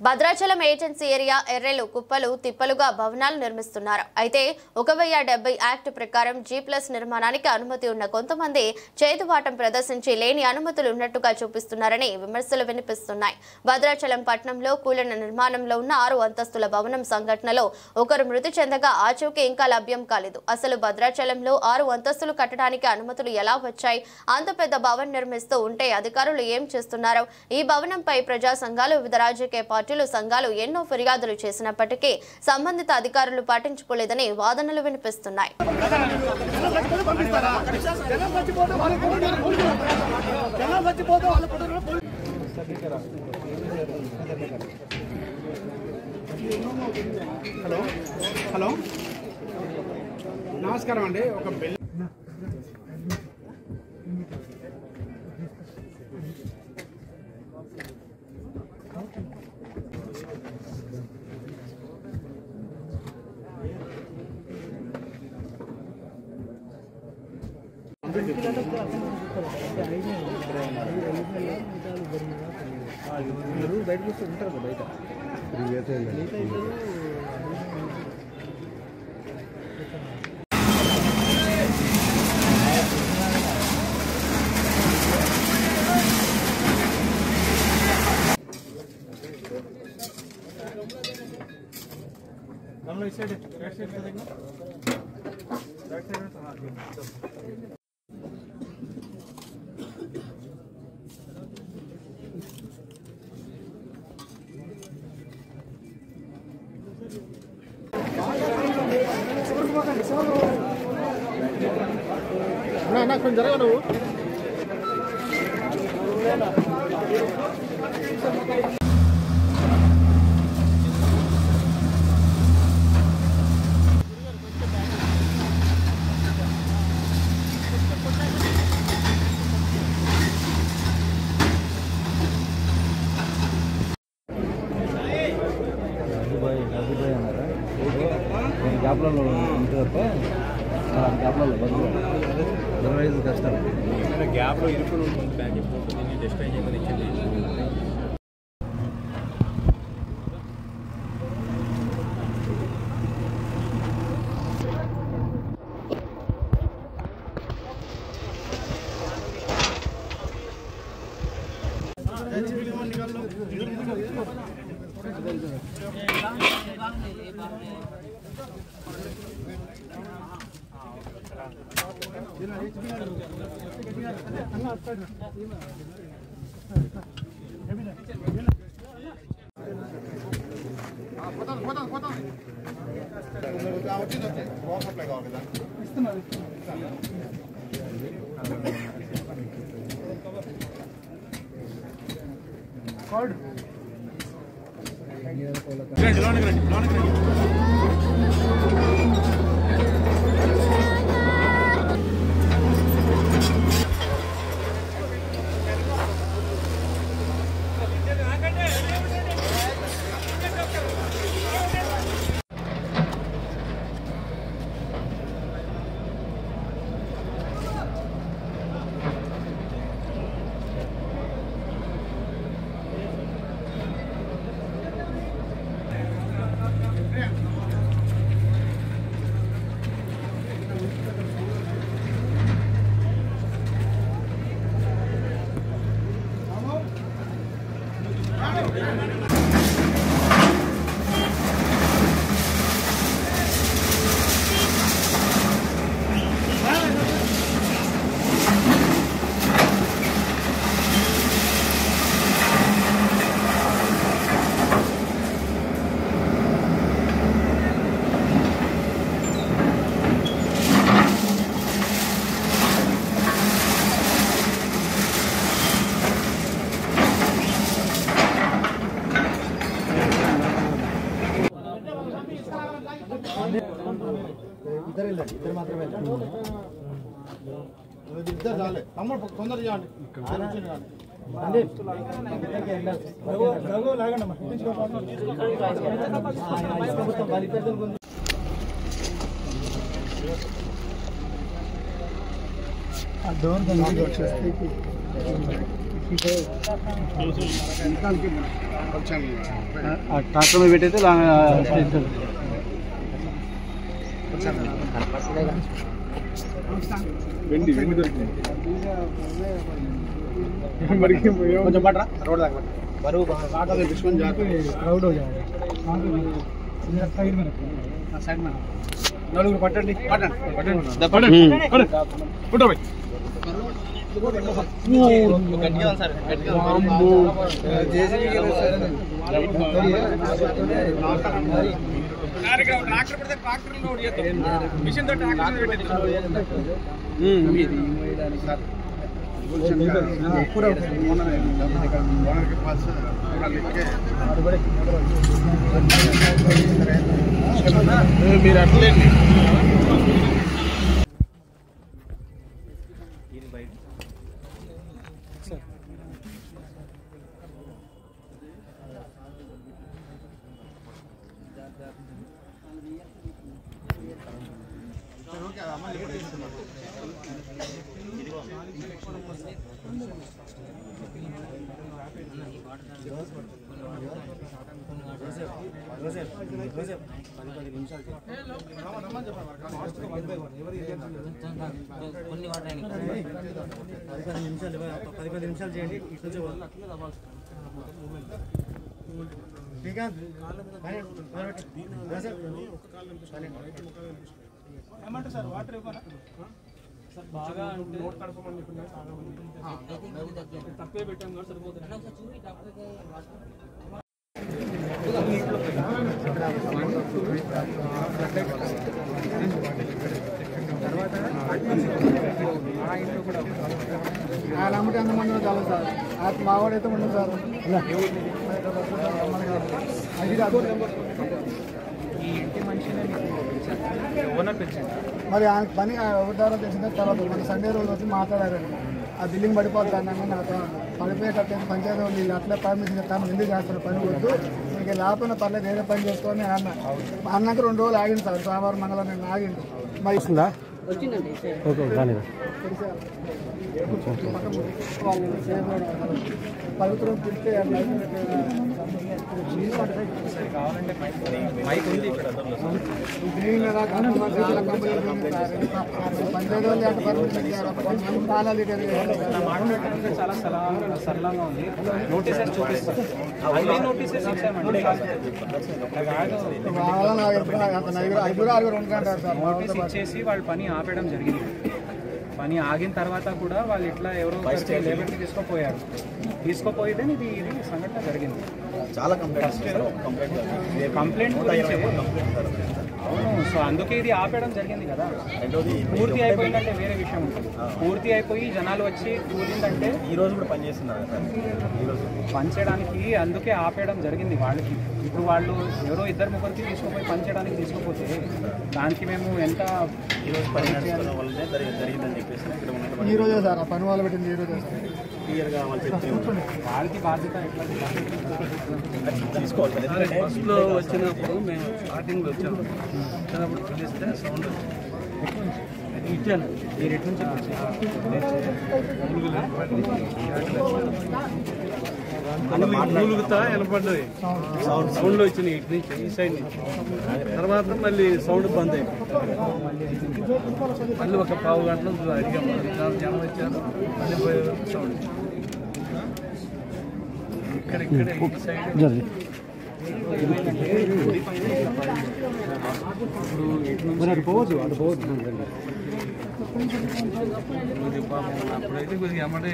Bhadrachalam agency area ఎర్రెలు కుప్పలు తిప్పలుగా భవనాలు నిర్మిస్తున్నారు. అయితే 1070 యాక్ట్ ప్రకారం G+ నిర్మాణానికి అనుమతి ఉన్న కొంతమంది చేతువాటం ప్రదర్శించి లేని అనుమతులు ఉన్నట్టుగా చూపిస్తున్నారని విమర్శలు వినిపిస్తున్నాయి. భద్రాచలం పట్టణంలో కూలిన నిర్మాణంలో ఉన్న 6 అంతస్తుల భవనం సంఘటనలో ఒకరు మృతి చెందగా ఆచూకీ ఇంకా లభ్యం కాలేదు. అసలు భద్రాచలంలో 6 అంతస్తులు కట్టడానికి అనుమతులు ఎలా వచ్చాయి? అంత పెద్ద భవనం నిర్మిస్తూ ఉంటే అధికారులు ఏం చేస్తున్నారు? ఈ భవనంపై ప్రజా సంఘాలు, వివిధ రాజకీయ పార్టీలు, సంఘాలు ఎన్నో ఫిర్యాదులు చేసినప్పటికీ సంబంధిత అధికారులు పట్టించుకోలేదని వాదనలు వినిపిస్తున్నాయి. హలో నమస్కారం అండి. ఒక బిల్ బయట చూస్తే ఉంటారు కదా బయట కొంచెం జరగ నువ్వు గ్యాప్లలో ఉంటుంది గ్యాప్లలో బదులు 25 కష్టం గ్యాప్లో ఇరుకులు ఉంటుంది అని చెప్పి నేను టెస్ట్ చేయమని ఇచ్చింది. ఇద్దరు మాత్రమే తమ్ముడు తొందర చేయండి. డోర్ వచ్చేస్తే ట్రాక్టర్ మీద పెట్టయితే వెండి దొరికింది కొంచెం పట్టరా రోడ్ దాకా బరువు తీసుకొని క్రౌడ్ సైడ్ మీద నలుగురు పట్టండి మీరు అట్లేండి పది నిమిషాలు చేయండి ఏమంటారు సార్ వాటర్ ఇవ్వనా సార్ బాగా నోట్ కడపమని తప్పే పెట్టాం కూడా సరిపోతుంది ఆయన అమ్మటి ఎంతమంది చాలా సార్ మావాడైతే ఉండదు సార్ అది కాదు ఈ ఇంటి మనిషినే ఓనర్ పిలిచింది మరి ఆయన పని ఎవరిదారో తెలిసిన తర్వాత మన సండే రోజు వచ్చి మాట్లాడారండి ఆ బిల్డింగ్ పడిపోతాను నాతో పడిపోయేటట్టు పంచాయతీ వాళ్ళు వీళ్ళు అట్లా పర్మిషన్ ఇస్తాను ఎందుకు చేస్తారు పని వద్దు మీకు లేకపోయినా పర్లేదు ఏదో పని చేసుకొని అన్న అన్నాక 2 రోజులు ఆగింది సార్ సోమవారం మంగళవారం నేను ఆగింది మరి వస్తుందా వచ్చిందండి పవిత్రం పిలిస్తే కావాలంటే మైక్ ఉంది చాలా సరళంగా ఉంది నోటీసెస్ చూపిస్తారు అన్ని నోటీసెస్ ఇచ్చామండి నోటీస్ ఇచ్చేసి వాళ్ళు పని ఆపేయడం జరిగింది పని ఆగిన తర్వాత కూడా వాళ్ళు ఇట్లా ఎవరో లేబర్ని తీసుకుపోయితే ఇది సంఘటన జరిగింది చాలా కంప్లైంట్ అవును సో అందుకే ఇది ఆపేయడం జరిగింది కదా పూర్తి అయిపోయిందంటే వేరే విషయం ఉంటుంది పూర్తి అయిపోయి జనాలు వచ్చి కూలిందంటే ఈ రోజు కూడా పనిచేస్తున్నారు పనిచేయడానికి అందుకే ఆపేయడం జరిగింది వాళ్ళకి ఇప్పుడు వాళ్ళు ఎవరో 2-3 తీసుకుపోయి పనిచేయడానికి తీసుకుపోతే దానికి మేము ఎంత ఈరోజు పని జరిగిందని చెప్పేసి ఈ రోజే సార్ ఆ పని వాళ్ళు పెట్టింది ఈ రోజే సార్ క్లియర్గా వాళ్ళకి బాధ్యత ఎట్లా తీసుకోవాలి ఫస్ట్లో వచ్చినప్పుడు మేము స్టార్టింగ్లో వచ్చినప్పుడు పిలిస్తే సౌండ్ ఇచ్చాను మీరు ఎటు నుంచి మూలుగుతా వినపడ్డది సౌండ్ వచ్చినాయి ఇటు నుంచి ఈ సైడ్ నుంచి తర్వాత మళ్ళీ సౌండ్ బంద్ అయిపోయింది మళ్ళీ ఒక పావు గంటలు అడిగాము జనం వచ్చారు మళ్ళీ పోయే సౌండ్ ఇక్కడ ఈ సైడ్ ఇప్పుడు అటు పోవచ్చు అప్పుడైతే కొద్దిగా అమ్మడే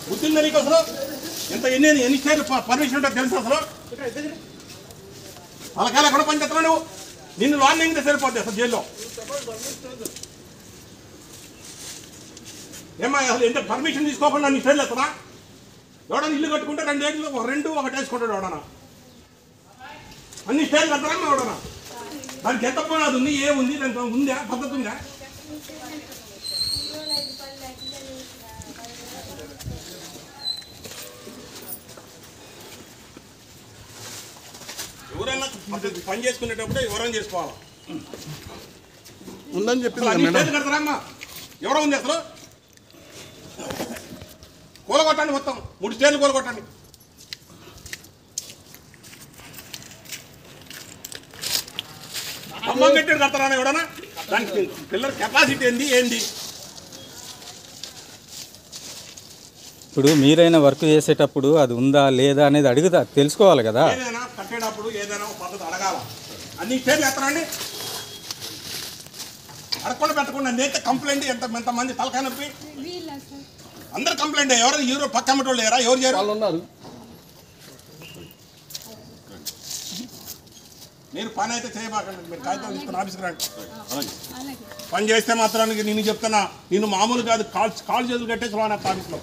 బుద్ధిందా నీకు అసలు ఎంత ఎన్ని స్టేట్ పర్మిషన్ ఉంటుందో తెలుసు అసలు అలాగే ఎక్కడ పని చేస్తున్నావు నువ్వు నిన్ను వార్నింగ్ సరిపోద్ది అసలు జైల్లో ఏమా అసలు ఎంత పర్మిషన్ తీసుకోకుండా నీ స్టైల్ ఎత్తనా? ఎవడన్నా ఇల్లు కట్టుకుంటే 2 ఏళ్ళు ఒకటి వేసుకుంటాడు ఎవడన్నా. అన్ని స్టైల్ కడతారా ఎవడన్నా? దానికి ఎంత పోనాది ఉంది, ఏముంది, దానికి ఉందా పద్ధతి ఉందా? ఎవరైనా పని చేసుకునేటప్పుడు ఎవరైనా చేసుకోవాలి ఉందని చెప్పి కడతారమ్మా. ఎవరో ఉంది అసలు కూలగొట్టండి, మొత్తం 3 స్టేర్లు కూలగొట్టండి. అమ్మం కట్టాడు కడతారా ఎవడన్నా? దానికి పిల్లల కెపాసిటీ ఏంది? ఇప్పుడు మీరైనా వర్క్ చేసేటప్పుడు అది ఉందా లేదా అనేది అడుగుతా తెలుసుకోవాలి కదా. ఏదైనా కట్టేటప్పుడు ఏదైనా ఒక పద్ధతి అడగాల. అన్ని స్టేర్లు ఎత్తరండి, అడగకుండా పెట్టకుండా. నేతే కంప్లైంట్ ఎంతమంది తలకాయ నొప్పి అందరు కంప్లైంట్. ఎవరు పక్క అమ్మటోళ్ళు లేరా? ఎవరు చేయరు? వాళ్ళు ఉన్నారు. మీరు పని అయితే చేయబాకండి. మీరు కాగితం తీసుకుని ఆఫీస్కి రండి. పని చేస్తే మాత్రానికి నేను చెప్తున్నా, నేను మామూలు కాదు, కాల్ చేతులు కట్టేసి ఆఫీస్లో